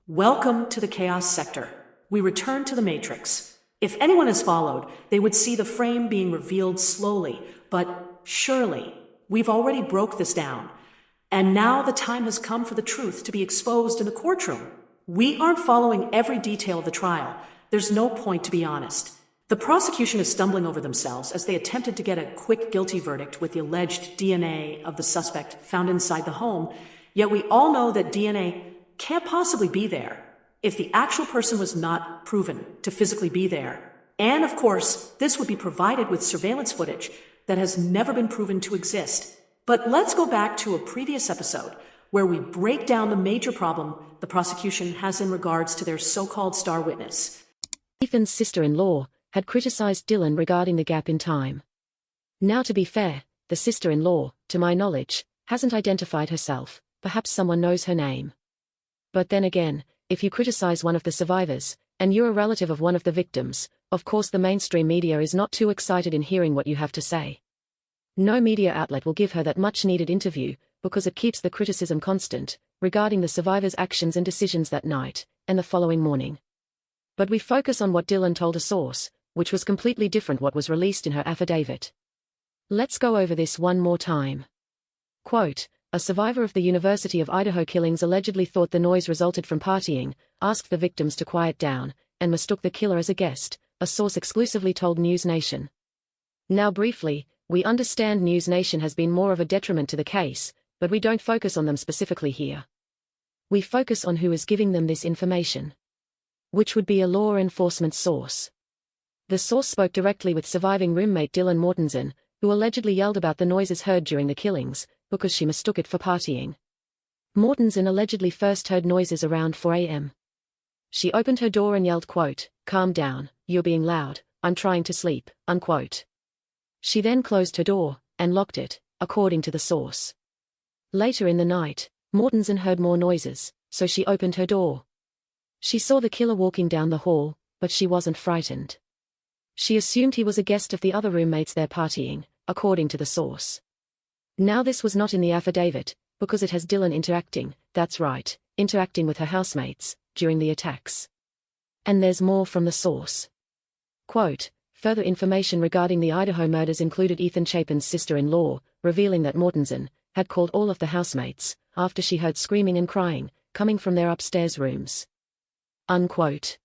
Welcome to the Chaos Sector. We return to the Matrix. If anyone has followed, they would see the frame being revealed slowly, but surely. We've already broke this down. And now the time has come for the truth to be exposed in the courtroom. We aren't following every detail of the trial. There's no point, to be honest. The prosecution is stumbling over themselves as they attempted to get a quick guilty verdict with the alleged DNA of the suspect found inside the home, yet we all know that DNA can't possibly be there if the actual person was not proven to physically be there. And of course, this would be provided with surveillance footage that has never been proven to exist. But let's go back to a previous episode where we break down the major problem the prosecution has in regards to their so-called star witness. Ethan's sister-in-law had criticized Dylan regarding the gap in time. Now, to be fair, the sister-in-law, to my knowledge, hasn't identified herself. Perhaps someone knows her name. But then again, if you criticize one of the survivors, and you're a relative of one of the victims, of course the mainstream media is not too excited in hearing what you have to say. No media outlet will give her that much-needed interview, because it keeps the criticism constant, regarding the survivor's actions and decisions that night, and the following morning. But we focus on what Dylan told a source, which was completely different what was released in her affidavit. Let's go over this one more time. Quote, "A survivor of the University of Idaho killings allegedly thought the noise resulted from partying, asked the victims to quiet down, and mistook the killer as a guest," a source exclusively told News Nation. Now briefly, we understand News Nation has been more of a detriment to the case, but we don't focus on them specifically here. We focus on who is giving them this information, which would be a law enforcement source. The source spoke directly with surviving roommate Dylan Mortensen, who allegedly yelled about the noises heard during the killings, because she mistook it for partying. Mortensen allegedly first heard noises around 4 a.m. She opened her door and yelled, quote, "Calm down, you're being loud, I'm trying to sleep," unquote. She then closed her door, and locked it, according to the source. Later in the night, Mortensen heard more noises, so she opened her door. She saw the killer walking down the hall, but she wasn't frightened. She assumed he was a guest of the other roommates there partying, according to the source. Now this was not in the affidavit, because it has Dylan interacting, that's right, interacting with her housemates, during the attacks. And there's more from the source. Quote, "Further information regarding the Idaho murders included Ethan Chapin's sister-in-law, revealing that Mortensen had called all of the housemates, after she heard screaming and crying, coming from their upstairs rooms." Unquote.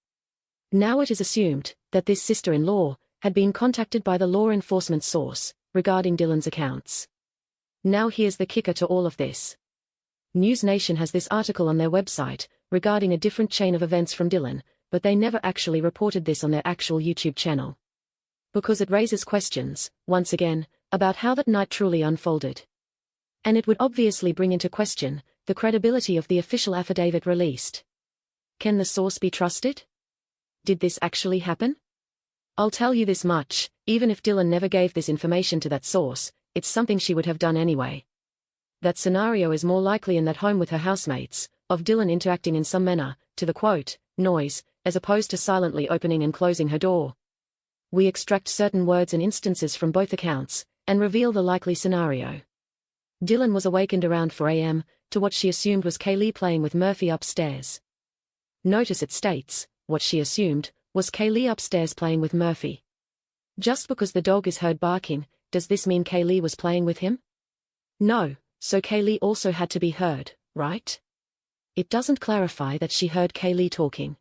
Now it is assumed that this sister-in-law had been contacted by the law enforcement source, regarding Dylan's accounts. Now here's the kicker to all of this. News Nation has this article on their website, regarding a different chain of events from Dylan, but they never actually reported this on their actual YouTube channel. Because it raises questions, once again, about how that night truly unfolded. And it would obviously bring into question the credibility of the official affidavit released. Can the source be trusted? Did this actually happen? I'll tell you this much, even if Dylan never gave this information to that source, it's something she would have done anyway. That scenario is more likely in that home with her housemates, of Dylan interacting in some manner, to the quote, noise, as opposed to silently opening and closing her door. We extract certain words and instances from both accounts, and reveal the likely scenario. Dylan was awakened around 4 a.m., to what she assumed was Kaylee playing with Murphy upstairs. Notice it states, what she assumed, was Kaylee upstairs playing with Murphy. Just because the dog is heard barking, does this mean Kaylee was playing with him? No, so Kaylee also had to be heard, right? It doesn't clarify that she heard Kaylee talking.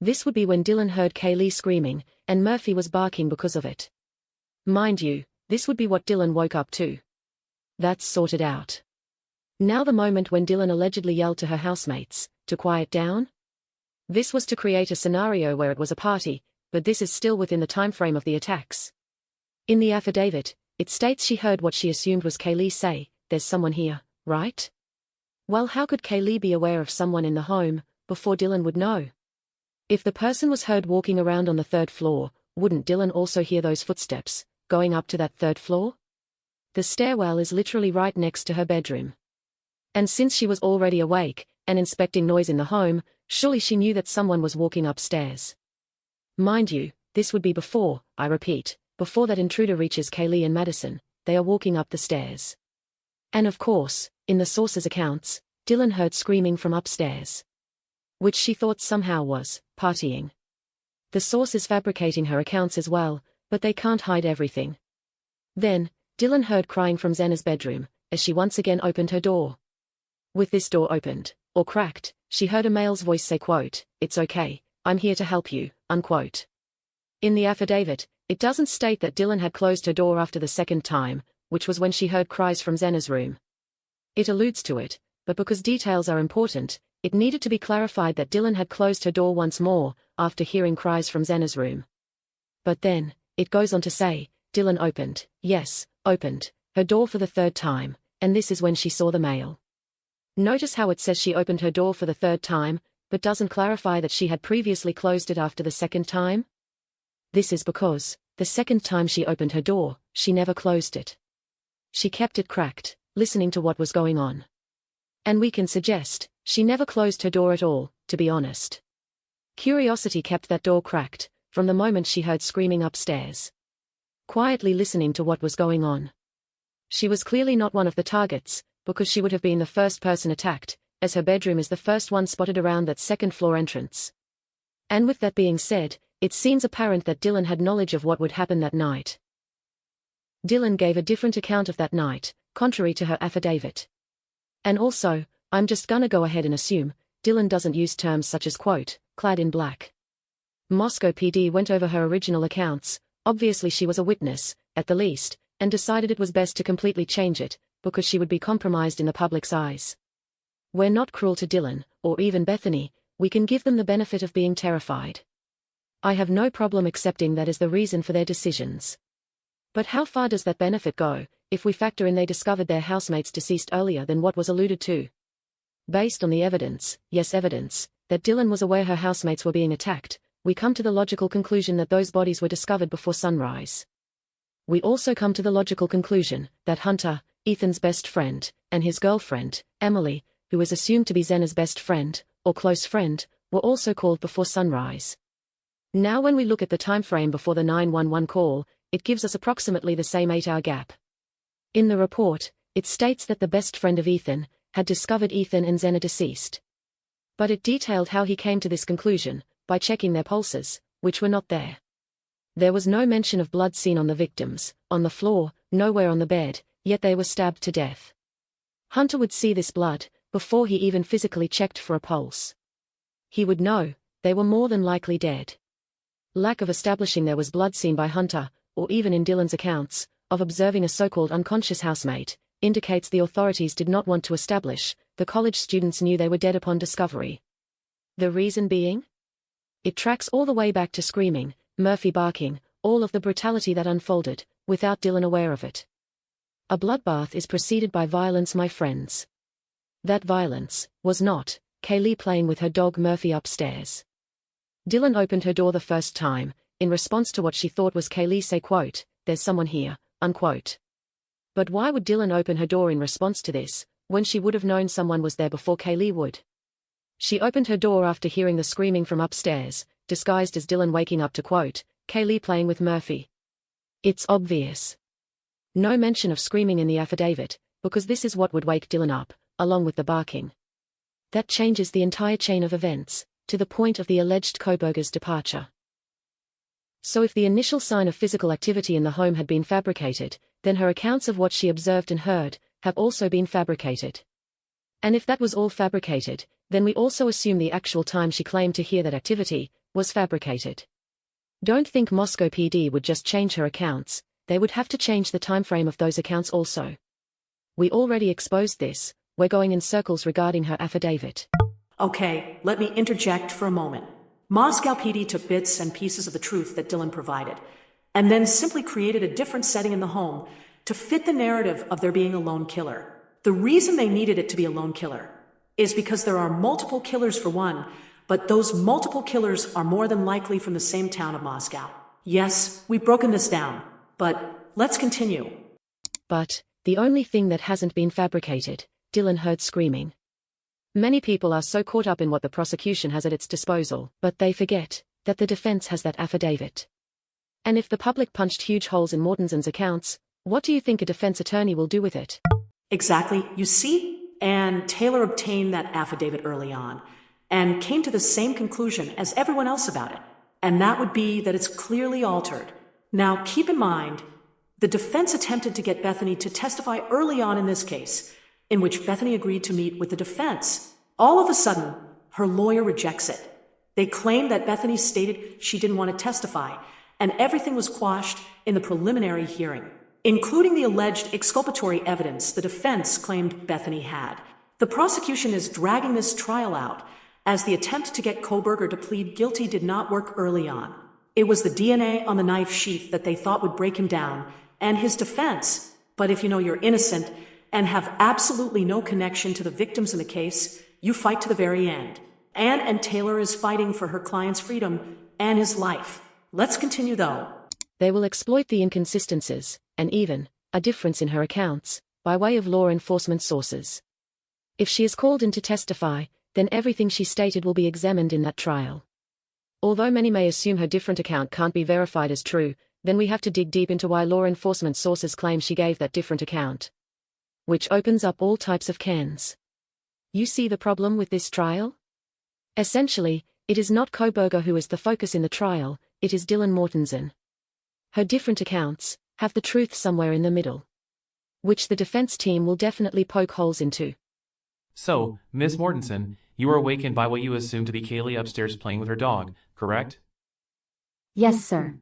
This would be when Dylan heard Kaylee screaming, and Murphy was barking because of it. Mind you, this would be what Dylan woke up to. That's sorted out. Now the moment when Dylan allegedly yelled to her housemates, to quiet down? This was to create a scenario where it was a party, but this is still within the time frame of the attacks. In the affidavit, it states she heard what she assumed was Kaylee say, "There's someone here, right?" Well, how could Kaylee be aware of someone in the home, before Dylan would know? If the person was heard walking around on the third floor, wouldn't Dylan also hear those footsteps, going up to that third floor? The stairwell is literally right next to her bedroom. And since she was already awake, and inspecting noise in the home, surely she knew that someone was walking upstairs. Mind you, this would be before, I repeat, before that intruder reaches Kaylee and Madison, they are walking up the stairs. And of course, in the source's accounts, Dylan heard screaming from upstairs. which she thought somehow was partying. The source is fabricating her accounts as well, but they can't hide everything. Then, Dylan heard crying from Zena's bedroom, as she once again opened her door. With this door opened, or cracked, she heard a male's voice say, quote, "It's okay, I'm here to help you," unquote. In the affidavit, it doesn't state that Dylan had closed her door after the second time, which was when she heard cries from Zena's room. It alludes to it, but because details are important, it needed to be clarified that Dylan had closed her door once more, after hearing cries from Zena's room. But then, it goes on to say, Dylan opened, yes, opened, her door for the third time, and this is when she saw the male. Notice how it says she opened her door for the third time, but doesn't clarify that she had previously closed it after the second time? This is because, the second time she opened her door, she never closed it. She kept it cracked, listening to what was going on. And we can suggest, she never closed her door at all, to be honest. Curiosity kept that door cracked, from the moment she heard screaming upstairs. Quietly listening to what was going on. She was clearly not one of the targets, because she would have been the first person attacked, as her bedroom is the first one spotted around that second-floor entrance. And with that being said, it seems apparent that Dylan had knowledge of what would happen that night. Dylan gave a different account of that night, contrary to her affidavit. And also, I'm just gonna go ahead and assume, Dylan doesn't use terms such as quote, clad in black. Moscow PD went over her original accounts, obviously she was a witness, at the least, and decided it was best to completely change it, because she would be compromised in the public's eyes. We're not cruel to Dylan, or even Bethany, we can give them the benefit of being terrified. I have no problem accepting that as the reason for their decisions. But how far does that benefit go, if we factor in they discovered their housemates deceased earlier than what was alluded to? Based on the evidence, yes evidence, that Dylan was aware her housemates were being attacked, we come to the logical conclusion that those bodies were discovered before sunrise. We also come to the logical conclusion that Hunter, Ethan's best friend, and his girlfriend, Emily, who is assumed to be Zena's best friend, or close friend, were also called before sunrise. Now when we look at the time frame before the 911 call, it gives us approximately the same 8-hour gap. In the report, it states that the best friend of Ethan had discovered Ethan and Zena deceased. But it detailed how he came to this conclusion, by checking their pulses, which were not there. There was no mention of blood seen on the victims, on the floor, nowhere on the bed, yet they were stabbed to death. Hunter would see this blood, before he even physically checked for a pulse. He would know, they were more than likely dead. Lack of establishing there was blood seen by Hunter, or even in Dylan's accounts, of observing a so-called unconscious housemate, indicates the authorities did not want to establish, the college students knew they were dead upon discovery. The reason being? It tracks all the way back to screaming, Murphy barking, all of the brutality that unfolded, without Dylan aware of it. A bloodbath is preceded by violence, my friends. That violence was not Kaylee playing with her dog Murphy upstairs. Dylan opened her door the first time, in response to what she thought was Kaylee say quote, "There's someone here," unquote. But why would Dylan open her door in response to this, when she would have known someone was there before Kaylee would? She opened her door after hearing the screaming from upstairs, disguised as Dylan waking up to quote, Kaylee playing with Murphy. It's obvious. No mention of screaming in the affidavit, because this is what would wake Dylan up, along with the barking. That changes the entire chain of events, to the point of the alleged Koberger's departure. So if the initial sign of physical activity in the home had been fabricated, then her accounts of what she observed and heard, have also been fabricated. And if that was all fabricated, then we also assume the actual time she claimed to hear that activity, was fabricated. Don't think Moscow PD would just change her accounts, they would have to change the time frame of those accounts also. We already exposed this, we're going in circles regarding her affidavit. Okay, let me interject for a moment. Moscow PD took bits and pieces of the truth that Dylan provided, and then simply created a different setting in the home to fit the narrative of there being a lone killer. The reason they needed it to be a lone killer is because there are multiple killers for one, but those multiple killers are more than likely from the same town of Moscow. Yes, we've broken this down, but let's continue. But the only thing that hasn't been fabricated, Dylan heard screaming. Many people are so caught up in what the prosecution has at its disposal, but they forget that the defense has that affidavit. And if the public punched huge holes in Mortensen's accounts, what do you think a defense attorney will do with it? Exactly, you see? And Taylor obtained that affidavit early on. and came to the same conclusion as everyone else about it, and that would be that it's clearly altered. Now, keep in mind, the defense attempted to get Bethany to testify early on in this case, in which Bethany agreed to meet with the defense. All of a sudden, her lawyer rejects it. They claim that Bethany stated she didn't want to testify, and everything was quashed in the preliminary hearing, including the alleged exculpatory evidence the defense claimed Bethany had. The prosecution is dragging this trial out, as the attempt to get Koberger to plead guilty did not work early on. It was the DNA on the knife sheath that they thought would break him down, and his defense. But if you know you're innocent and have absolutely no connection to the victims in the case, you fight to the very end. Anne and Taylor is fighting for her client's freedom and his life. Let's continue though. They will exploit the inconsistencies, and even a difference in her accounts, by way of law enforcement sources. If she is called in to testify, then everything she stated will be examined in that trial. Although many may assume her different account can't be verified as true, then we have to dig deep into why law enforcement sources claim she gave that different account. Which opens up all types of cans. You see the problem with this trial? Essentially, it is not Koberger who is the focus in the trial, it is Dylan Mortensen. Her different accounts have the truth somewhere in the middle, which the defense team will definitely poke holes into. So, Miss Mortensen, you were awakened by what you assumed to be Kaylee upstairs playing with her dog, correct? Yes, sir.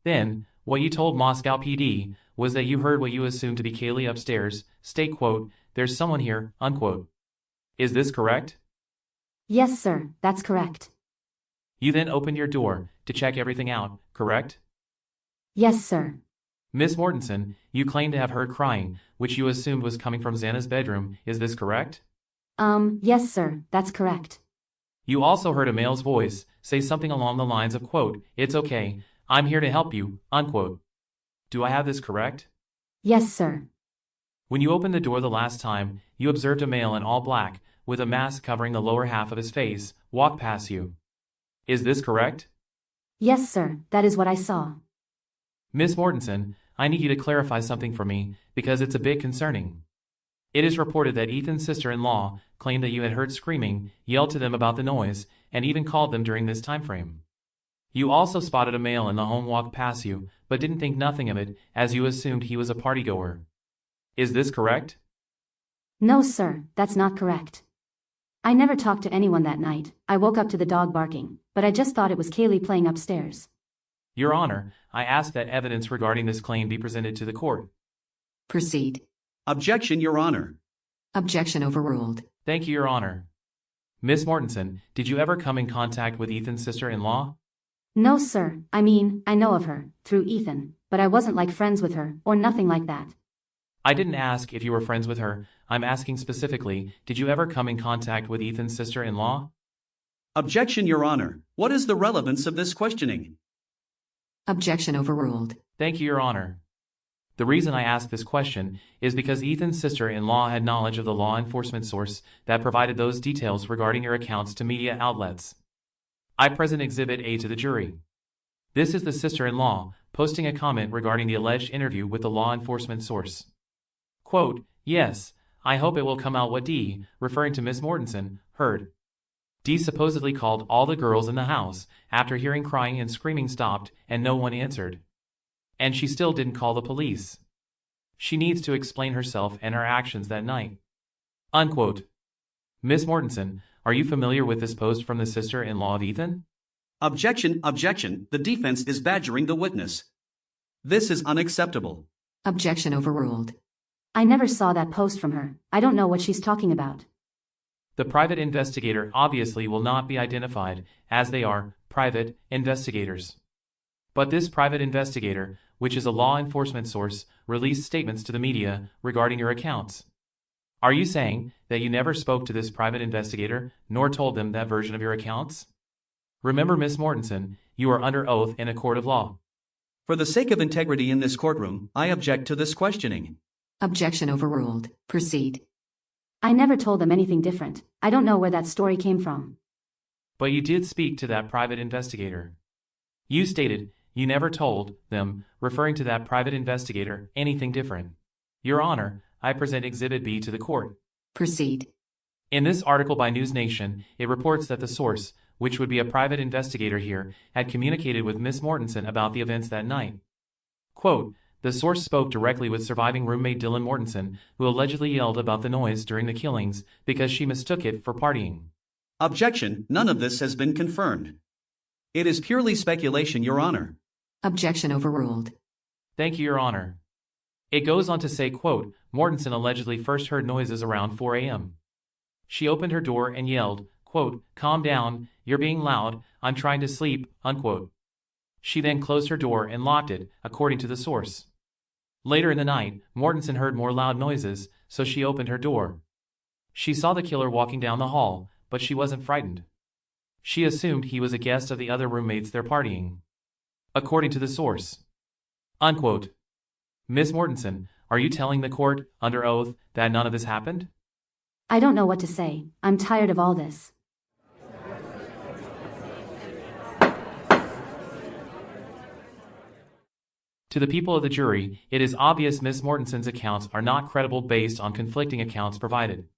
Then, what you told Moscow PD was that you heard what you assumed to be Kaylee upstairs state, quote, "There's someone here," unquote. Is this correct? Yes, sir, that's correct. You then opened your door to check everything out, correct? Yes, sir. Miss Mortensen, you claim to have heard crying, which you assumed was coming from Xana's bedroom, is this correct? Yes, sir, that's correct. You also heard a male's voice say something along the lines of, quote, "It's okay, I'm here to help you," unquote. Do I have this correct? Yes, sir. When you opened the door the last time, you observed a male in all black, with a mask covering the lower half of his face, walk past you. Is this correct? Yes, sir, that is what I saw. Miss Mortensen, I need you to clarify something for me, because it's a bit concerning. It is reported that Ethan's sister-in-law claimed that you had heard screaming, yelled to them about the noise, and even called them during this time frame. You also spotted a male in the home walk past you, but didn't think nothing of it, as you assumed he was a partygoer. Is this correct? No, sir, that's not correct. I never talked to anyone that night. I woke up to the dog barking, but I just thought it was Kaylee playing upstairs. Your Honor, I ask that evidence regarding this claim be presented to the court. Proceed. Objection, Your Honor. Objection overruled. Thank you, Your Honor. Miss Mortensen, did you ever come in contact with Ethan's sister-in-law? No, sir, I know of her, through Ethan, but I wasn't like friends with her, or nothing like that. I didn't ask if you were friends with her. I'm asking specifically, did you ever come in contact with Ethan's sister-in-law? Objection, Your Honor. What is the relevance of this questioning? Objection overruled. Thank you, Your Honor. The reason I ask this question is because Ethan's sister-in-law had knowledge of the law enforcement source that provided those details regarding your accounts to media outlets. I present Exhibit A to the jury. This is the sister-in-law posting a comment regarding the alleged interview with the law enforcement source. Quote, "Yes, I hope it will come out what D, referring to Miss Mortensen, heard. D supposedly called all the girls in the house after hearing crying and screaming stopped and no one answered. And she still didn't call the police. She needs to explain herself and her actions that night." Unquote. Miss Mortensen, are you familiar with this post from the sister-in-law of Ethan? Objection, objection. The defense is badgering the witness. This is unacceptable. Objection overruled. I never saw that post from her. I don't know what she's talking about. The private investigator obviously will not be identified, as they are private investigators. But this private investigator, which is a law enforcement source, released statements to the media regarding your accounts. Are you saying that you never spoke to this private investigator, nor told them that version of your accounts? Remember, Miss Mortensen, you are under oath in a court of law. For the sake of integrity in this courtroom, I object to this questioning. Objection overruled. Proceed. I never told them anything different. I don't know where that story came from. But you did speak to that private investigator. You stated you never told them, referring to that private investigator, anything different. Your Honor, I present Exhibit B to the court. Proceed. In this article by News Nation, it reports that the source, which would be a private investigator here, had communicated with Miss Mortensen about the events that night. Quote, the source spoke directly with surviving roommate Dylan Mortensen, who allegedly yelled about the noise during the killings because she mistook it for partying. Objection, none of this has been confirmed. It is purely speculation, Your Honor. Objection overruled. Thank you, Your Honor. It goes on to say, quote, Mortensen allegedly first heard noises around 4 a.m. She opened her door and yelled, quote, calm down, you're being loud, I'm trying to sleep, unquote. She then closed her door and locked it, according to the source. Later in the night, Mortensen heard more loud noises, so she opened her door. She saw the killer walking down the hall, but she wasn't frightened. She assumed he was a guest of the other roommates there partying. According to the source. Unquote. Miss Mortensen, are you telling the court, under oath, that none of this happened? I don't know what to say. I'm tired of all this. To the people of the jury, it is obvious Miss Mortensen's accounts are not credible based on conflicting accounts provided.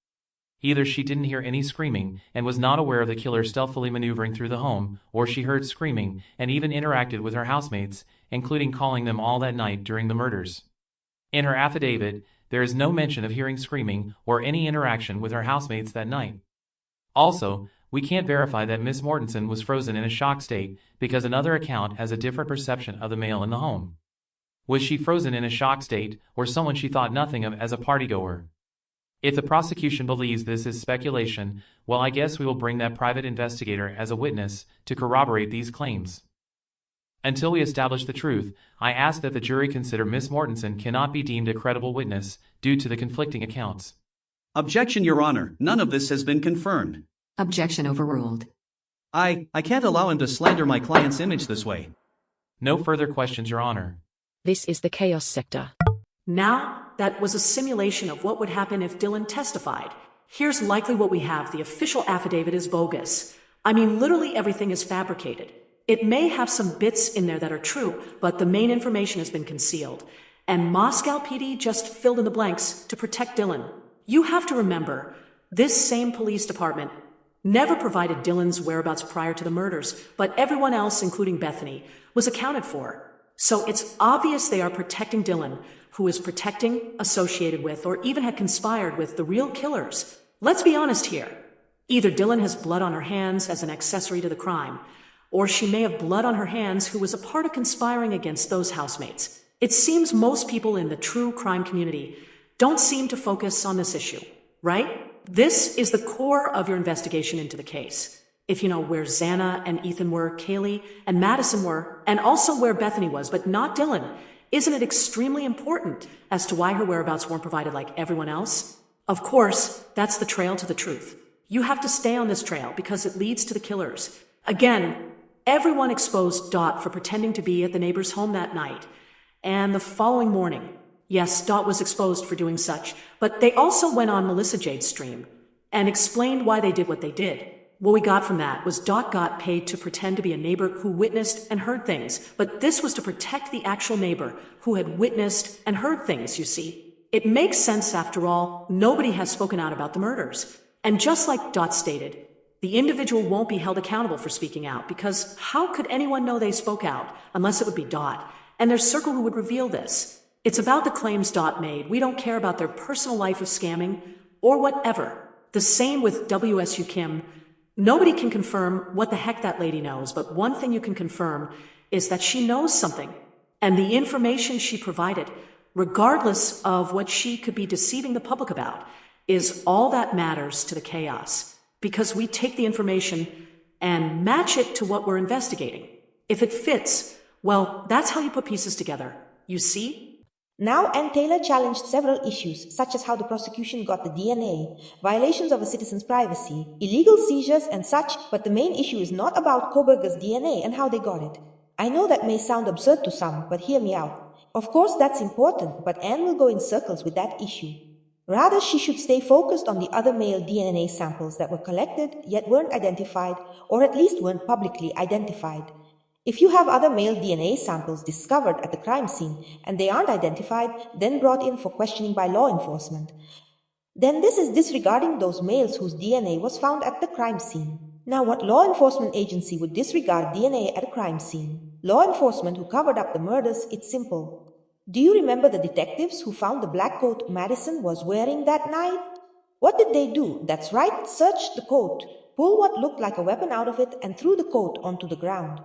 Either she didn't hear any screaming and was not aware of the killer stealthily maneuvering through the home, or she heard screaming and even interacted with her housemates, including calling them all that night during the murders. In her affidavit, there is no mention of hearing screaming or any interaction with her housemates that night. Also, we can't verify that Miss Mortensen was frozen in a shock state because another account has a different perception of the male in the home. Was she frozen in a shock state, or someone she thought nothing of as a partygoer? If the prosecution believes this is speculation, well, I guess we will bring that private investigator as a witness to corroborate these claims. Until we establish the truth, I ask that the jury consider Miss Mortensen cannot be deemed a credible witness due to the conflicting accounts. Objection, Your Honor, none of this has been confirmed. Objection overruled. I can't allow him to slander my client's image this way. No further questions, Your Honor. This is the chaos sector. Now, that was a simulation of what would happen if Dylan testified. Here's likely what we have. The official affidavit is bogus. I mean, literally everything is fabricated. It may have some bits in there that are true, but the main information has been concealed. And Moscow PD just filled in the blanks to protect Dylan. You have to remember, this same police department never provided Dylan's whereabouts prior to the murders, but everyone else, including Bethany, was accounted for. So it's obvious they are protecting Dylan, who is protecting, associated with, or even had conspired with the real killers. Let's be honest here. Either Dylan has blood on her hands as an accessory to the crime, or she may have blood on her hands who was a part of conspiring against those housemates. It seems most people in the true crime community don't seem to focus on this issue, right? This is the core of your investigation into the case. If you know where Xana and Ethan were, Kaylee and Madison were, and also where Bethany was, but not Dylan, isn't it extremely important as to why her whereabouts weren't provided like everyone else? Of course, that's the trail to the truth. You have to stay on this trail because it leads to the killers. Again, everyone exposed Dot for pretending to be at the neighbor's home that night. And the following morning, yes, Dot was exposed for doing such, but they also went on Melissa Jade's stream and explained why they did what they did. What we got from that was Dot got paid to pretend to be a neighbor who witnessed and heard things, but this was to protect the actual neighbor who had witnessed and heard things, you see. It makes sense after all, nobody has spoken out about the murders. And just like Dot stated, the individual won't be held accountable for speaking out because how could anyone know they spoke out unless it would be Dot and their circle who would reveal this? It's about the claims Dot made. We don't care about their personal life of scamming or whatever. The same with WSU Kim. Nobody can confirm what the heck that lady knows, but one thing you can confirm is that she knows something. And the information she provided, regardless of what she could be deceiving the public about, is all that matters to the chaos. Because we take the information and match it to what we're investigating. If it fits, well, that's how you put pieces together. You see? Now, Ann Taylor challenged several issues, such as how the prosecution got the DNA, violations of a citizen's privacy, illegal seizures, and such, but the main issue is not about Koberger's DNA and how they got it. I know that may sound absurd to some, but hear me out. Of course, that's important, but Ann will go in circles with that issue. Rather, she should stay focused on the other male DNA samples that were collected, yet weren't identified, or at least weren't publicly identified. If you have other male DNA samples discovered at the crime scene and they aren't identified, then brought in for questioning by law enforcement, Then this is disregarding those males whose DNA was found at the crime scene. Now, what law enforcement agency would disregard DNA at a crime scene? Law enforcement who covered up the murders, it's simple. Do you remember the detectives who found the black coat Madison was wearing that night? What did they do? That's right, searched the coat, pulled what looked like a weapon out of it, and threw the coat onto the ground.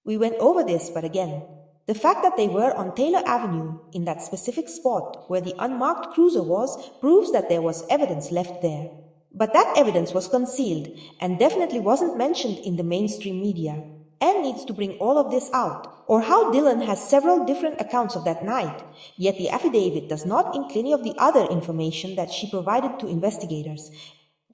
We went over this, but again, the fact that they were on Taylor Avenue, in that specific spot where the unmarked cruiser was, proves that there was evidence left there. But that evidence was concealed and definitely wasn't mentioned in the mainstream media. Anne needs to bring all of this out, or how Dylan has several different accounts of that night, yet the affidavit does not include any of the other information that she provided to investigators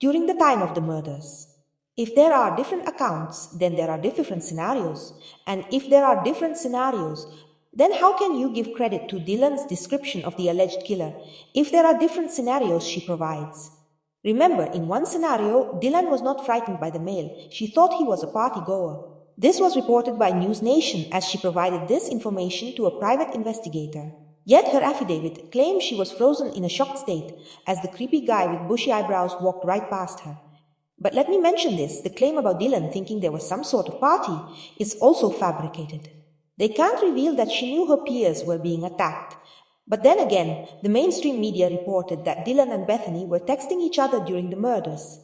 during the time of the murders. If there are different accounts, then there are different scenarios. And if there are different scenarios, then how can you give credit to Dylan's description of the alleged killer if there are different scenarios she provides? Remember, in one scenario, Dylan was not frightened by the male. She thought he was a party goer. This was reported by News Nation as she provided this information to a private investigator. Yet her affidavit claims she was frozen in a shocked state as the creepy guy with bushy eyebrows walked right past her. But let me mention this, the claim about Dylan thinking there was some sort of party is also fabricated. They can't reveal that she knew her peers were being attacked. But then again, the mainstream media reported that Dylan and Bethany were texting each other during the murders.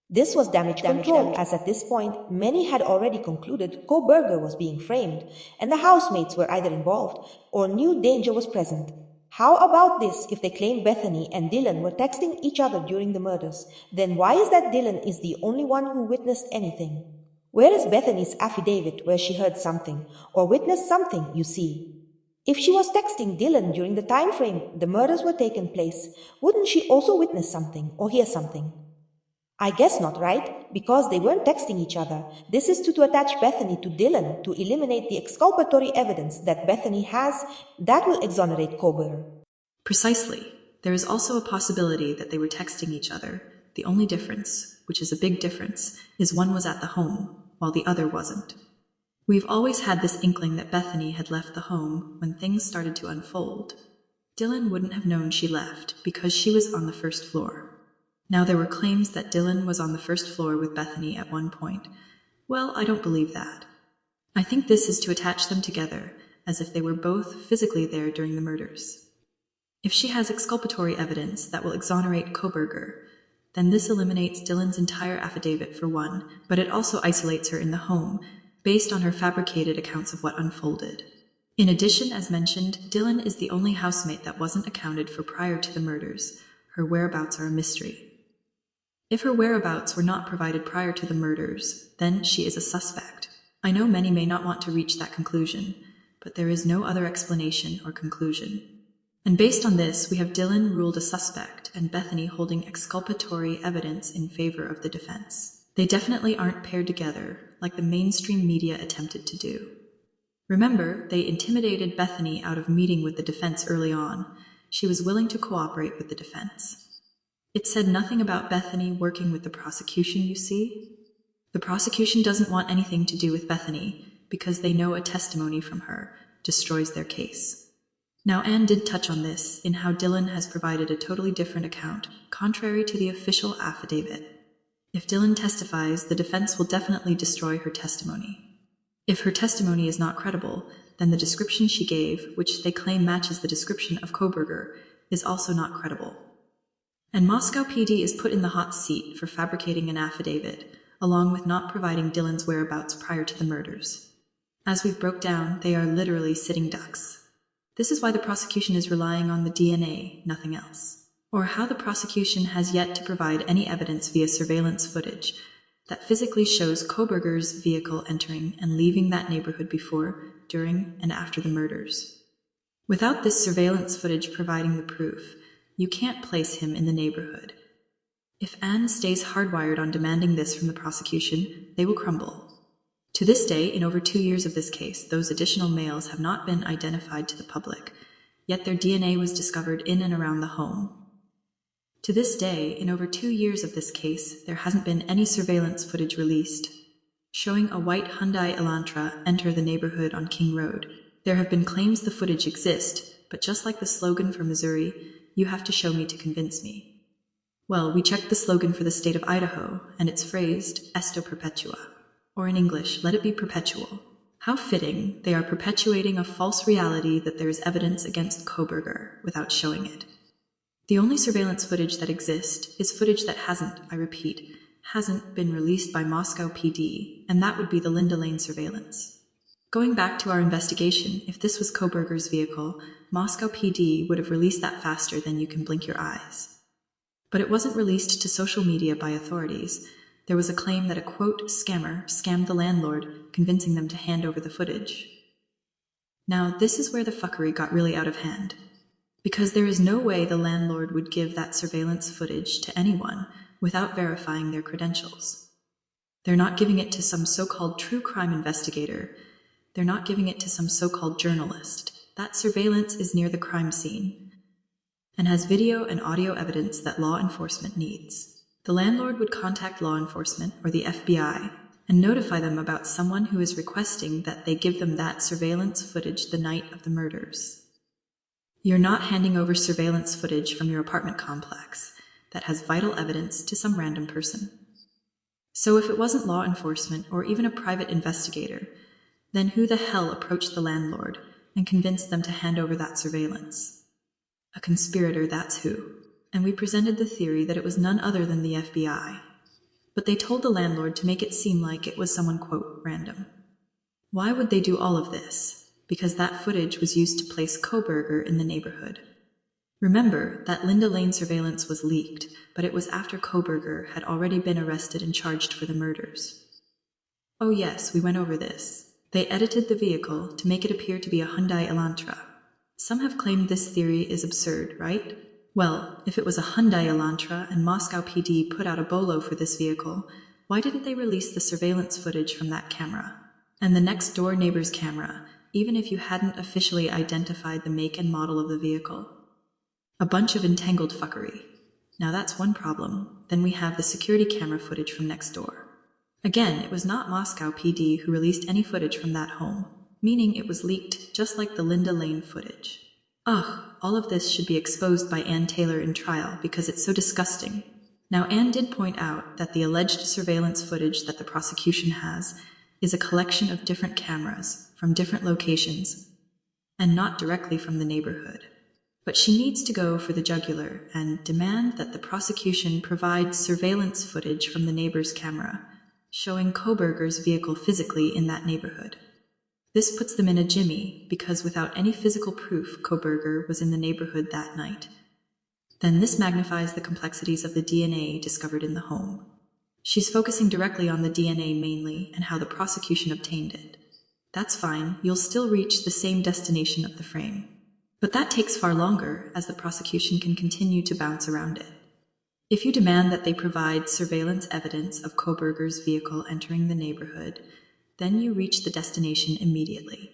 This was damage control, as at this point, many had already concluded Koberger was being framed, and the housemates were either involved or knew danger was present. How about this if they claim Bethany and Dylan were texting each other during the murders? Then why is that Dylan is the only one who witnessed anything? Where is Bethany's affidavit where she heard something or witnessed something, you see? If she was texting Dylan during the time frame the murders were taken place, wouldn't she also witness something or hear something? I guess not, right? Because they weren't texting each other. This is to attach Bethany to Dylan to eliminate the exculpatory evidence that Bethany has that will exonerate Kober. Precisely. There is also a possibility that they were texting each other. The only difference, which is a big difference, is one was at the home, while the other wasn't. We've always had this inkling that Bethany had left the home when things started to unfold. Dylan wouldn't have known she left because she was on the first floor. Now there were claims that Dylan was on the first floor with Bethany at one point. Well, I don't believe that. I think this is to attach them together, as if they were both physically there during the murders. If she has exculpatory evidence that will exonerate Koberger, then this eliminates Dylan's entire affidavit for one, but it also isolates her in the home, based on her fabricated accounts of what unfolded. In addition, as mentioned, Dylan is the only housemate that wasn't accounted for prior to the murders. Her whereabouts are a mystery. If her whereabouts were not provided prior to the murders, then she is a suspect. I know many may not want to reach that conclusion, but there is no other explanation or conclusion. And based on this, we have Dylan ruled a suspect and Bethany holding exculpatory evidence in favor of the defense. They definitely aren't paired together, like the mainstream media attempted to do. Remember, they intimidated Bethany out of meeting with the defense early on. She was willing to cooperate with the defense. It said nothing about Bethany working with the prosecution, you see? The prosecution doesn't want anything to do with Bethany because they know a testimony from her destroys their case. Now, Anne did touch on this in how Dylan has provided a totally different account, contrary to the official affidavit. If Dylan testifies, the defense will definitely destroy her testimony. If her testimony is not credible, then the description she gave, which they claim matches the description of Koberger, is also not credible. And Moscow PD is put in the hot seat for fabricating an affidavit, along with not providing Dylan's whereabouts prior to the murders. As we've broke down, they are literally sitting ducks. This is why the prosecution is relying on the DNA, nothing else. Or how the prosecution has yet to provide any evidence via surveillance footage that physically shows Koberger's vehicle entering and leaving that neighborhood before, during, and after the murders. Without this surveillance footage providing the proof, you can't place him in the neighborhood. If Anne stays hardwired on demanding this from the prosecution, they will crumble. To this day, in over 2 years of this case, those additional males have not been identified to the public, yet their DNA was discovered in and around the home. To this day, in over 2 years of this case, there hasn't been any surveillance footage released, showing a white Hyundai Elantra enter the neighborhood on King Road. There have been claims the footage exists, but just like the slogan for Missouri, you have to show me to convince me. Well, we checked the slogan for the state of Idaho, and it's phrased Esto Perpetua, or in English, let it be perpetual. How fitting, they are perpetuating a false reality that there is evidence against Koberger without showing it. The only surveillance footage that exists is footage that hasn't, I repeat, hasn't been released by Moscow PD, and that would be the Linda Lane surveillance. Going back to our investigation, if this was Koberger's vehicle, Moscow PD would have released that faster than you can blink your eyes. But it wasn't released to social media by authorities. There was a claim that a quote scammer scammed the landlord, convincing them to hand over the footage. Now, this is where the fuckery got really out of hand. Because there is no way the landlord would give that surveillance footage to anyone without verifying their credentials. They're not giving it to some so-called true crime investigator. They're not giving it to some so-called journalist. That surveillance is near the crime scene and has video and audio evidence that law enforcement needs. The landlord would contact law enforcement or the FBI and notify them about someone who is requesting that they give them that surveillance footage the night of the murders. You're not handing over surveillance footage from your apartment complex that has vital evidence to some random person. So if it wasn't law enforcement or even a private investigator, then who the hell approached the landlord and convinced them to hand over that surveillance? A conspirator, that's who. And we presented the theory that it was none other than the FBI. But they told the landlord to make it seem like it was someone, quote, random. Why would they do all of this? Because that footage was used to place Koberger in the neighborhood. Remember that Linda Lane surveillance was leaked, but it was after Koberger had already been arrested and charged for the murders. Oh yes, we went over this. They edited the vehicle to make it appear to be a Hyundai Elantra. Some have claimed this theory is absurd, right? Well, if it was a Hyundai Elantra and Moscow PD put out a bolo for this vehicle, why didn't they release the surveillance footage from that camera? And the next door neighbor's camera, even if you hadn't officially identified the make and model of the vehicle? A bunch of entangled fuckery. Now that's one problem. Then we have the security camera footage from next door. Again, it was not Moscow PD who released any footage from that home, meaning it was leaked just like the Linda Lane footage. Ugh, all of this should be exposed by Ann Taylor in trial because it's so disgusting. Now, Ann did point out that the alleged surveillance footage that the prosecution has is a collection of different cameras from different locations and not directly from the neighborhood. But she needs to go for the jugular and demand that the prosecution provide surveillance footage from the neighbor's camera, showing Koberger's vehicle physically in that neighborhood. This puts them in a jimmy, because without any physical proof Koberger was in the neighborhood that night, then this magnifies the complexities of the DNA discovered in the home. She's focusing directly on the DNA mainly and how the prosecution obtained it. That's fine, you'll still reach the same destination of the frame. But that takes far longer, as the prosecution can continue to bounce around it. If you demand that they provide surveillance evidence of Koberger's vehicle entering the neighborhood, then you reach the destination immediately.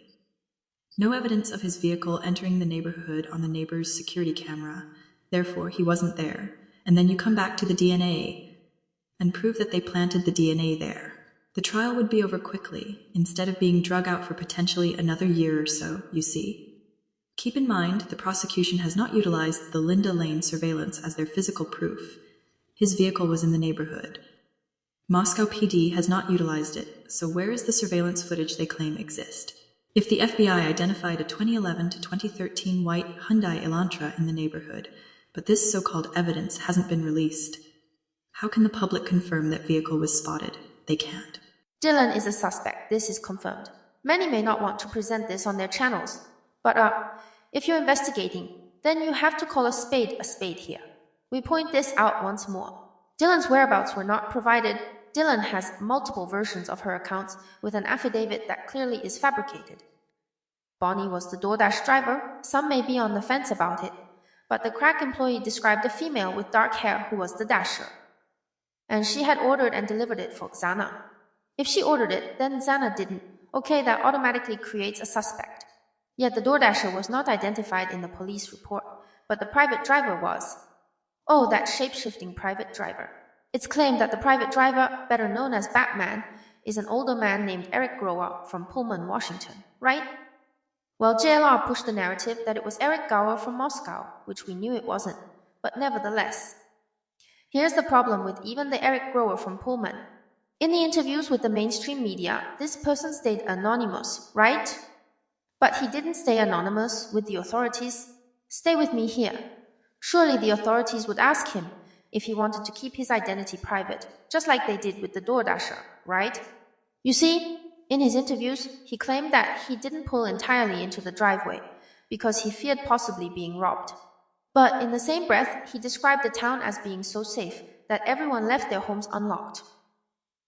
No evidence of his vehicle entering the neighborhood on the neighbor's security camera, therefore he wasn't there, and then you come back to the DNA and prove that they planted the DNA there. The trial would be over quickly, instead of being drug out for potentially another year or so, you see. Keep in mind, the prosecution has not utilized the Linda Lane surveillance as their physical proof. His vehicle was in the neighborhood. Moscow PD has not utilized it, so where is the surveillance footage they claim exist? If the FBI identified a 2011 to 2013 white Hyundai Elantra in the neighborhood, but this so-called evidence hasn't been released, how can the public confirm that vehicle was spotted? They can't. Dylan is a suspect, this is confirmed. Many may not want to present this on their channels, but if you're investigating, then you have to call a spade here. We point this out once more. Dylan's whereabouts were not provided. Dylan has multiple versions of her accounts with an affidavit that clearly is fabricated. Bonnie was the DoorDash driver. Some may be on the fence about it, but the crack employee described a female with dark hair who was the dasher. And she had ordered and delivered it for Xana. If she ordered it, then Xana didn't. Okay, that automatically creates a suspect. Yet the DoorDasher was not identified in the police report, but the private driver was. Oh, that shape-shifting private driver. It's claimed that the private driver, better known as Batman, is an older man named Eric Grower from Pullman, Washington, right? Well, JLR pushed the narrative that it was Eric Gower from Moscow, which we knew it wasn't, but nevertheless. Here's the problem with even the Eric Grower from Pullman. In the interviews with the mainstream media, this person stayed anonymous, right? But he didn't stay anonymous with the authorities. Stay with me here. Surely the authorities would ask him if he wanted to keep his identity private, just like they did with the DoorDasher, right? You see, in his interviews, he claimed that he didn't pull entirely into the driveway because he feared possibly being robbed. But in the same breath, he described the town as being so safe that everyone left their homes unlocked.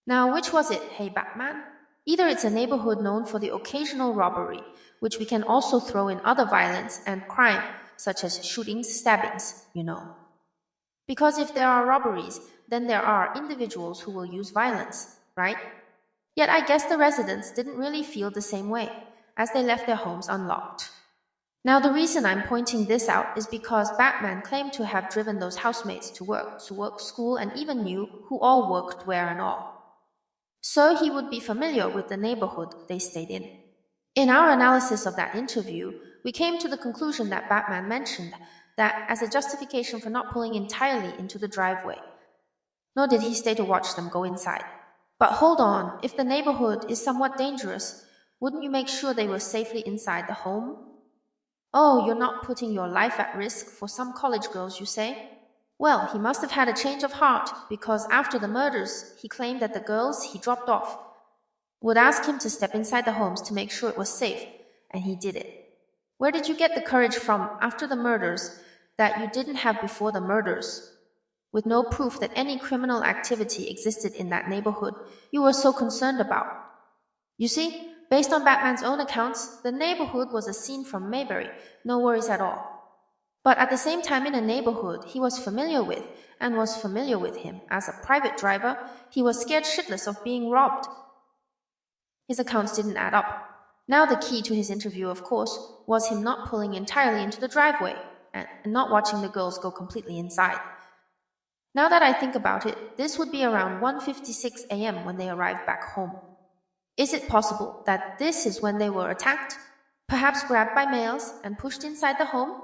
Now, which was it, hey Batman? Either it's a neighborhood known for the occasional robbery, which we can also throw in other violence and crime, such as shootings, stabbings, Because if there are robberies, then there are individuals who will use violence, right? Yet I guess the residents didn't really feel the same way, as they left their homes unlocked. Now, the reason I'm pointing this out is because Batman claimed to have driven those housemates to work, school, and even knew who all worked where and all. So he would be familiar with the neighborhood they stayed in. In our analysis of that interview, we came to the conclusion that Batman mentioned that as a justification for not pulling entirely into the driveway. Nor did he stay to watch them go inside. But hold on, if the neighborhood is somewhat dangerous, wouldn't you make sure they were safely inside the home? Oh, you're not putting your life at risk for some college girls, you say? Well, he must have had a change of heart, because after the murders, he claimed that the girls he dropped off would ask him to step inside the homes to make sure it was safe, and he did it. Where did you get the courage from after the murders that you didn't have before the murders? With no proof that any criminal activity existed in that neighborhood you were so concerned about. You see, based on Batman's own accounts, the neighborhood was a scene from Mayberry, no worries at all. But at the same time, in a neighborhood he was familiar with and was familiar with him as a private driver, he was scared shitless of being robbed. His accounts didn't add up. Now the key to his interview, of course, was him not pulling entirely into the driveway and not watching the girls go completely inside. Now that I think about it, this would be around 1:56 a.m. when they arrived back home. Is it possible that this is when they were attacked, perhaps grabbed by males and pushed inside the home?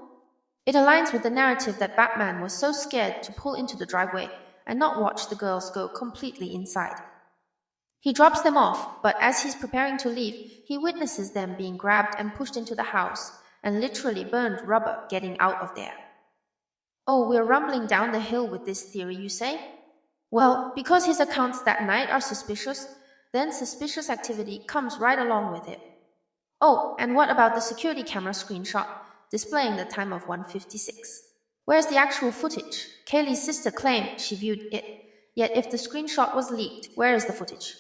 It aligns with the narrative that Batman was so scared to pull into the driveway and not watch the girls go completely inside. He drops them off, but as he's preparing to leave, he witnesses them being grabbed and pushed into the house and literally burned rubber getting out of there. Oh, we're rumbling down the hill with this theory, you say? Well, because his accounts that night are suspicious, then suspicious activity comes right along with it. Oh, and what about the security camera screenshot displaying the time of 1:56? Where's the actual footage? Kaylee's sister claimed she viewed it, yet if the screenshot was leaked, where is the footage?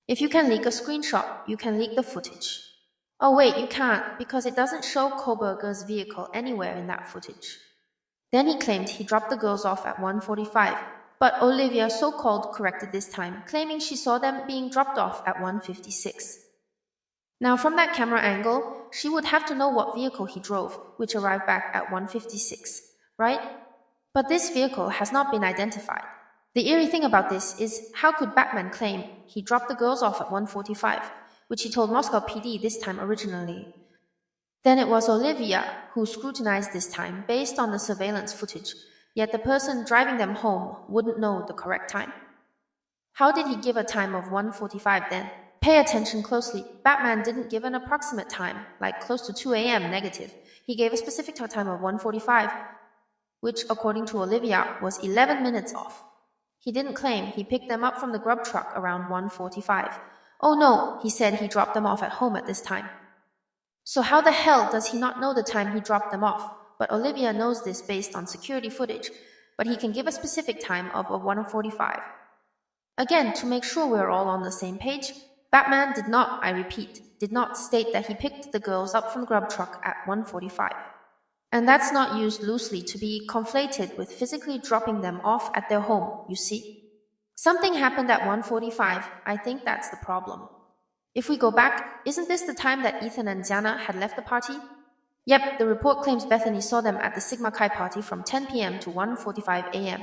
If you can leak a screenshot, you can leak the footage. Oh wait, you can't, because it doesn't show Koberger's vehicle anywhere in that footage. Then he claimed he dropped the girls off at 1:45, but Olivia so-called corrected this time, claiming she saw them being dropped off at 1:56. Now from that camera angle, she would have to know what vehicle he drove, which arrived back at 1:56, right? But this vehicle has not been identified. The eerie thing about this is, how could Batman claim he dropped the girls off at 1:45, which he told Moscow PD this time originally? Then it was Olivia who scrutinized this time based on the surveillance footage, yet the person driving them home wouldn't know the correct time. How did he give a time of 1:45 then? Pay attention closely. Batman didn't give an approximate time, like close to 2 a.m. negative. He gave a specific time of 1:45, which according to Olivia was 11 minutes off. He didn't claim he picked them up from the grub truck around 1:45. Oh no, he said he dropped them off at home at this time. So how the hell does he not know the time he dropped them off? But Olivia knows this based on security footage, but he can give a specific time of 1:45. Again, to make sure we're all on the same page, Batman did not, I repeat, did not state that he picked the girls up from the grub truck at 1:45. And that's not used loosely to be conflated with physically dropping them off at their home, you see. Something happened at 1:45, I think that's the problem. If we go back, isn't this the time that Ethan and Xana had left the party? Yep, the report claims Bethany saw them at the Sigma Chi party from 10 p.m. to 1:45 a.m.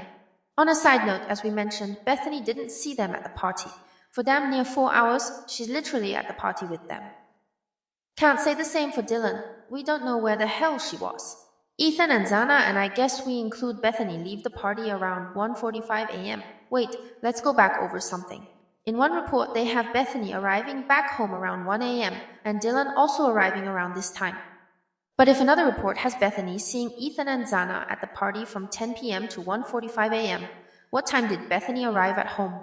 On a side note, as we mentioned, Bethany didn't see them at the party. For damn near 4 hours, she's literally at the party with them. Can't say the same for Dylan. We don't know where the hell she was. Ethan and Zana, and I guess we include Bethany, leave the party around 1:45 a.m. Wait, let's go back over something. In one report, they have Bethany arriving back home around 1 a.m. and Dylan also arriving around this time. But if another report has Bethany seeing Ethan and Zana at the party from 10 p.m. to 1:45 a.m., what time did Bethany arrive at home?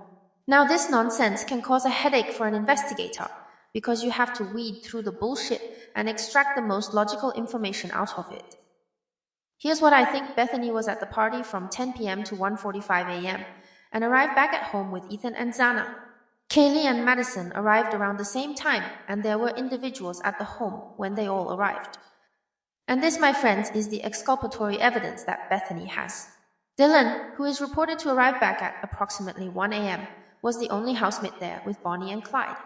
Now, this nonsense can cause a headache for an investigator because you have to weed through the bullshit and extract the most logical information out of it. Here's what I think. Bethany was at the party from 10 p.m. to 1:45 a.m. and arrived back at home with Ethan and Zana. Kaylee and Madison arrived around the same time, and there were individuals at the home when they all arrived. And this, my friends, is the exculpatory evidence that Bethany has. Dylan, who is reported to arrive back at approximately 1 a.m., was the only housemate there with Bonnie and Clyde.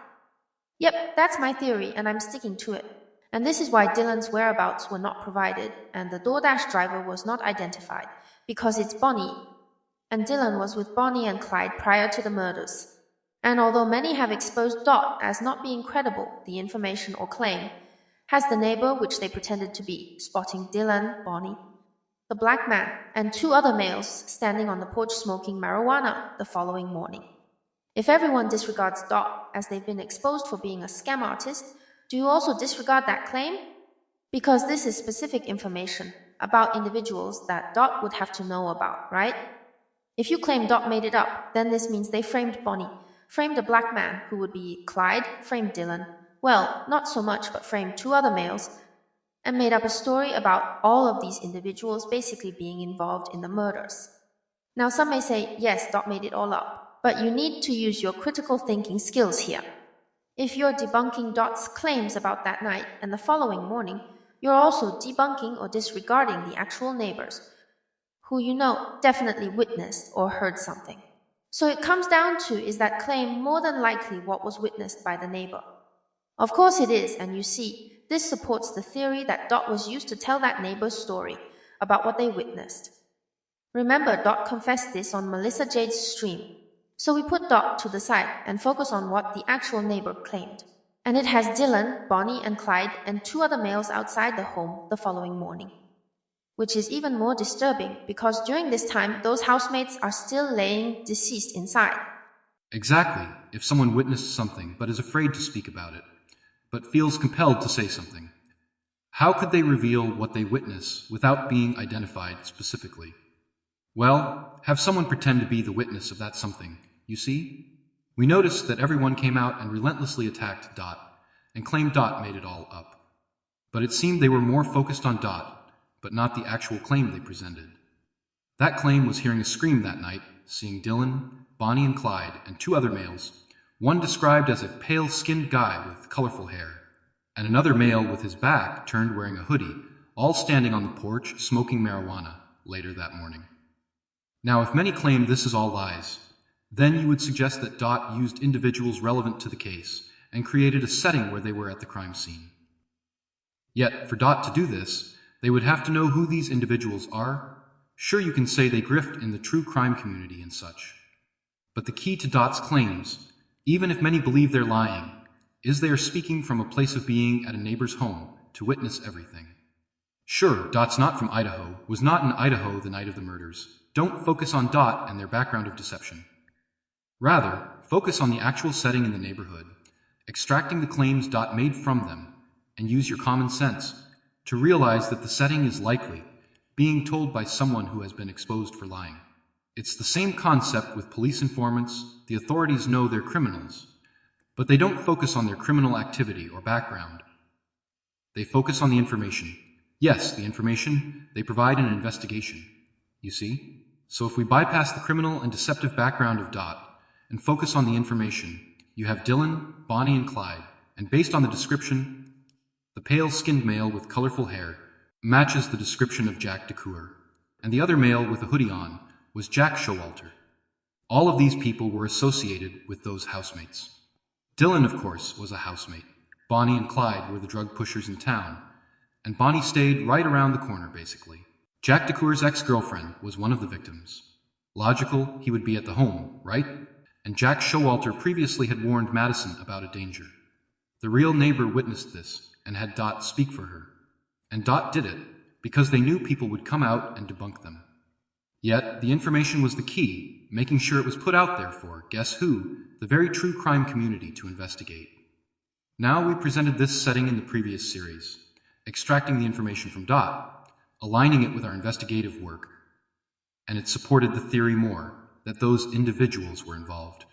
Yep, that's my theory, and I'm sticking to it. And this is why Dylan's whereabouts were not provided and the DoorDash driver was not identified, because it's Bonnie, and Dylan was with Bonnie and Clyde prior to the murders. And although many have exposed Dot as not being credible, the information or claim has the neighbor, which they pretended to be, spotting Dylan, Bonnie, the black man, and two other males standing on the porch smoking marijuana the following morning. If everyone disregards Dot as they've been exposed for being a scam artist, do you also disregard that claim? Because this is specific information about individuals that Dot would have to know about, right? If you claim Dot made it up, then this means they framed Bonnie, framed a black man, who would be Clyde, framed Dylan, well, not so much, but framed two other males, and made up a story about all of these individuals basically being involved in the murders. Now, some may say, yes, Dot made it all up, but you need to use your critical thinking skills here. If you're debunking Dot's claims about that night and the following morning, you're also debunking or disregarding the actual neighbors, who you know definitely witnessed or heard something. So it comes down to, is that claim more than likely what was witnessed by the neighbor? Of course it is, and you see, this supports the theory that Dot was used to tell that neighbor's story about what they witnessed. Remember, Dot confessed this on Melissa Jade's stream. So we put Dot to the side and focus on what the actual neighbor claimed. And it has Dylan, Bonnie, and Clyde, and two other males outside the home the following morning. Which is even more disturbing because during this time, those housemates are still laying deceased inside. Exactly, if someone witnessed something but is afraid to speak about it, but feels compelled to say something. How could they reveal what they witness without being identified specifically? Well, have someone pretend to be the witness of that something. You see? We noticed that everyone came out and relentlessly attacked Dot, and claimed Dot made it all up. But it seemed they were more focused on Dot, but not the actual claim they presented. That claim was hearing a scream that night, seeing Dylan, Bonnie and Clyde, and two other males, one described as a pale-skinned guy with colorful hair, and another male with his back turned wearing a hoodie, all standing on the porch smoking marijuana later that morning. Now, if many claim this is all lies, then you would suggest that Dot used individuals relevant to the case and created a setting where they were at the crime scene. Yet, for Dot to do this, they would have to know who these individuals are. Sure, you can say they grift in the true crime community and such. But the key to Dot's claims, even if many believe they're lying, is they are speaking from a place of being at a neighbor's home to witness everything. Sure, Dot's not from Idaho, was not in Idaho the night of the murders. Don't focus on Dot and their background of deception. Rather, focus on the actual setting in the neighborhood, extracting the claims Dot made from them, and use your common sense to realize that the setting is likely being told by someone who has been exposed for lying. It's the same concept with police informants. The authorities know they're criminals, but they don't focus on their criminal activity or background. They focus on the information. Yes, the information they provide in an investigation. You see? So if we bypass the criminal and deceptive background of Dot and focus on the information, you have Dylan, Bonnie, and Clyde, and based on the description, the pale-skinned male with colorful hair matches the description of Jack DeCoeur, and the other male with a hoodie on was Jack Showalter. All of these people were associated with those housemates. Dylan, of course, was a housemate. Bonnie and Clyde were the drug pushers in town, and Bonnie stayed right around the corner, basically. Jack DeCoeur's ex-girlfriend was one of the victims. Logical, he would be at the home, right? And Jack Showalter previously had warned Madison about a danger. The real neighbor witnessed this and had Dot speak for her. And Dot did it because they knew people would come out and debunk them. Yet, the information was the key, making sure it was put out there for, guess who, the very true crime community to investigate. Now we presented this setting in the previous series, extracting the information from Dot, aligning it with our investigative work, and it supported the theory more, that those individuals were involved.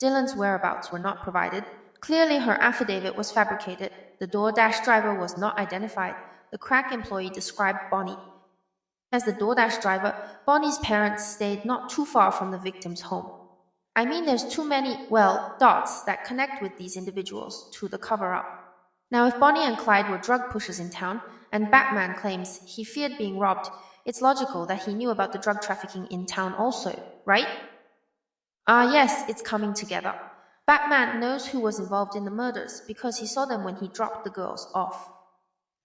Dylan's whereabouts were not provided. Clearly her affidavit was fabricated. The DoorDash driver was not identified. The crack employee described Bonnie. As the DoorDash driver, Bonnie's parents stayed not too far from the victim's home. I mean, there's too many, dots that connect with these individuals to the cover-up. Now, if Bonnie and Clyde were drug pushers in town, and Batman claims he feared being robbed, it's logical that he knew about the drug trafficking in town also, right? Yes, it's coming together. Batman knows who was involved in the murders because he saw them when he dropped the girls off.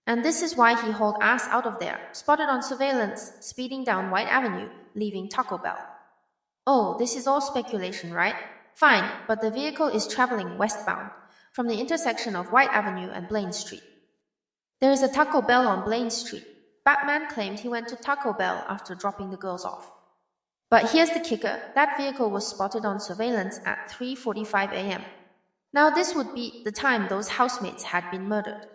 And this is why he hauled ass out of there, spotted on surveillance, speeding down White Avenue, leaving Taco Bell. Oh, this is all speculation, right? Fine, but the vehicle is traveling westbound, from the intersection of White Avenue and Blaine Street. There is a Taco Bell on Blaine Street. Batman claimed he went to Taco Bell after dropping the girls off. But here's the kicker, that vehicle was spotted on surveillance at 3:45 a.m. Now this would be the time those housemates had been murdered.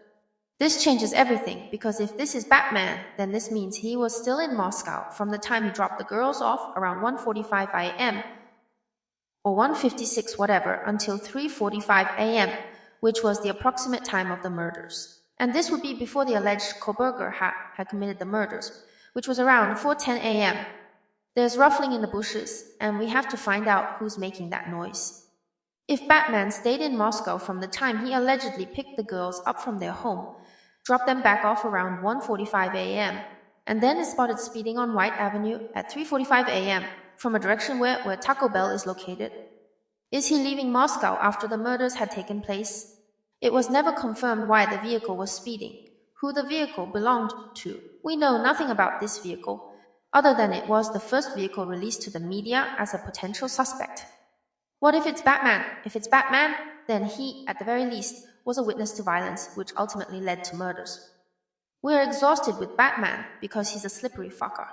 This changes everything, because if this is Batman, then this means he was still in Moscow from the time he dropped the girls off around 1:45 a.m. or 1:56 whatever until 3:45 a.m., which was the approximate time of the murders. And this would be before the alleged Koberger had committed the murders, which was around 4:10 a.m. There's ruffling in the bushes, and we have to find out who's making that noise. If Batman stayed in Moscow from the time he allegedly picked the girls up from their home, dropped them back off around 1:45 a.m., and then is spotted speeding on White Avenue at 3:45 a.m. from a direction where Taco Bell is located, is he leaving Moscow after the murders had taken place? It was never confirmed why the vehicle was speeding, who the vehicle belonged to. We know nothing about this vehicle, other than it was the first vehicle released to the media as a potential suspect. What if it's Batman? If it's Batman, then he, at the very least, was a witness to violence, which ultimately led to murders. We're exhausted with Batman because he's a slippery fucker.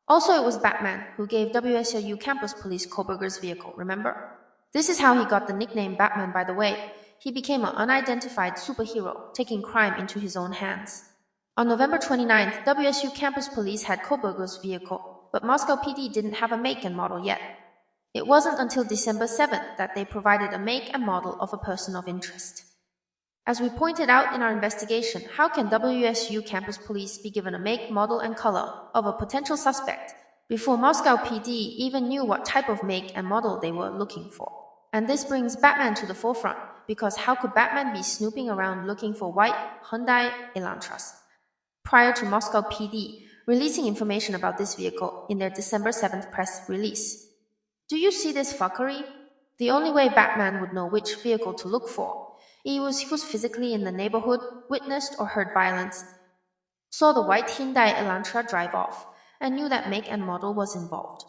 Also, it was Batman who gave WSOU campus police Koberger's vehicle, remember? This is how he got the nickname Batman, by the way. He became an unidentified superhero, taking crime into his own hands. On November 29th, WSU campus police had Koberger's vehicle, but Moscow PD didn't have a make and model yet. It wasn't until December 7th that they provided a make and model of a person of interest. As we pointed out in our investigation, how can WSU campus police be given a make, model, and color of a potential suspect before Moscow PD even knew what type of make and model they were looking for? And this brings Batman to the forefront, because how could Batman be snooping around looking for white Hyundai Elantras prior to Moscow PD releasing information about this vehicle in their December 7th press release? Do you see this fuckery? The only way Batman would know which vehicle to look for, he was physically in the neighborhood, witnessed or heard violence, saw the white Hyundai Elantra drive off, and knew that make and model was involved.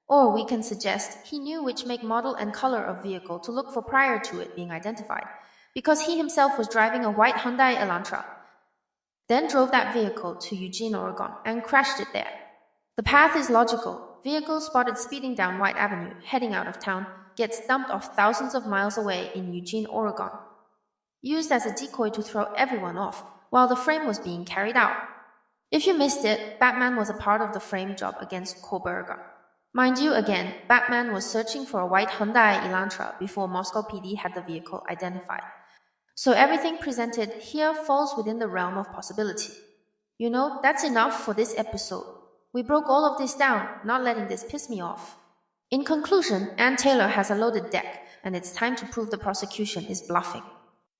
Or we can suggest he knew which make, model, and color of vehicle to look for prior to it being identified, because he himself was driving a white Hyundai Elantra, then drove that vehicle to Eugene, Oregon, and crashed it there. The path is logical. Vehicle spotted speeding down White Avenue, heading out of town, gets dumped off thousands of miles away in Eugene, Oregon, used as a decoy to throw everyone off while the frame was being carried out. If you missed it, Batman was a part of the frame job against Koberger. Mind you, again, Batman was searching for a white Hyundai Elantra before Moscow PD had the vehicle identified. So everything presented here falls within the realm of possibility. You know, that's enough for this episode. We broke all of this down, not letting this piss me off. In conclusion, Ann Taylor has a loaded deck, and it's time to prove the prosecution is bluffing.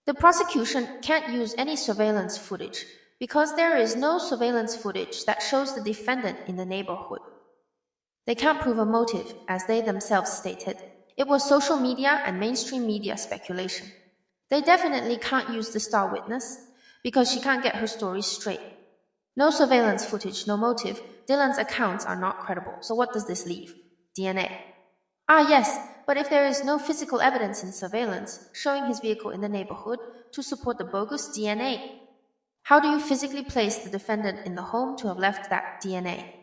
The prosecution can't use any surveillance footage, because there is no surveillance footage that shows the defendant in the neighborhood. They can't prove a motive, as they themselves stated. It was social media and mainstream media speculation. They definitely can't use the star witness, because she can't get her story straight. No surveillance footage, no motive. Dylan's accounts are not credible. So what does this leave? DNA. Yes, but if there is no physical evidence in surveillance showing his vehicle in the neighborhood to support the bogus DNA, How do you physically place the defendant in the home to have left that DNA?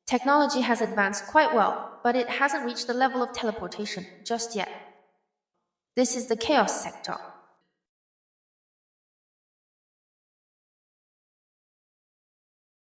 Technology has advanced quite well, but it hasn't reached the level of teleportation just yet. This is the chaos sector.